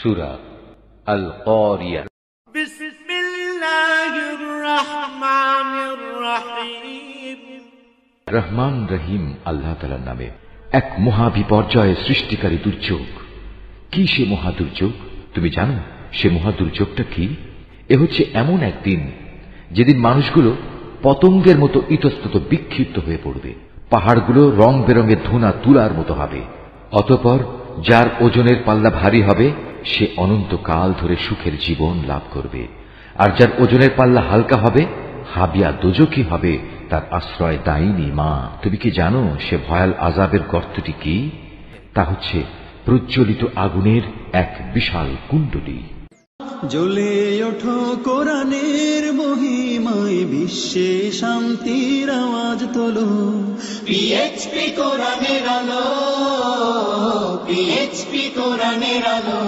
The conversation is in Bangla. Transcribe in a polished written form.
সূরা আল কারিয়া। বিসমিল্লাহির রহমানির রহিম। রহমান রহিম আল্লাহ তাআলার নামে। এক মহা বিপর্যয় সৃষ্টিকারী দুর্যোগ। কি সে মহা দুর্যোগ? তুমি জানো সে মহা দুর্যোগটা কি? এ হচ্ছে এমন একদিন যেদিন মানুষগুলো পতঙ্গের মতো ইতস্তত বিক্ষিপ্ত হয়ে পড়বে, পাহাড়গুলো রং বেরঙের ধুনা তুলার মতো হবে। অতঃপর যার ওজনের পাল্লা ভারী হবে সে অনন্তকাল ধরে সুখের জীবন লাভ করবে, আর যার ওজনের পাল্লা হালকা হবে হাবিয়া দোজখী হবে তার আশ্রয় দায়িনী মা। তুমি কি জানো সে ভয়াল আযাবের গর্তটি কি? তা হচ্ছে প্রজ্বলিত আগুনের এক বিশাল কুণ্ডলী। জ্বলে ওঠো কোরআনের মহিমায়, বিশ্বে শান্তির আওয়াজ তোলো। পিএইচপি কোরআনের আলো, পিএইচপি কোরআনের আলো।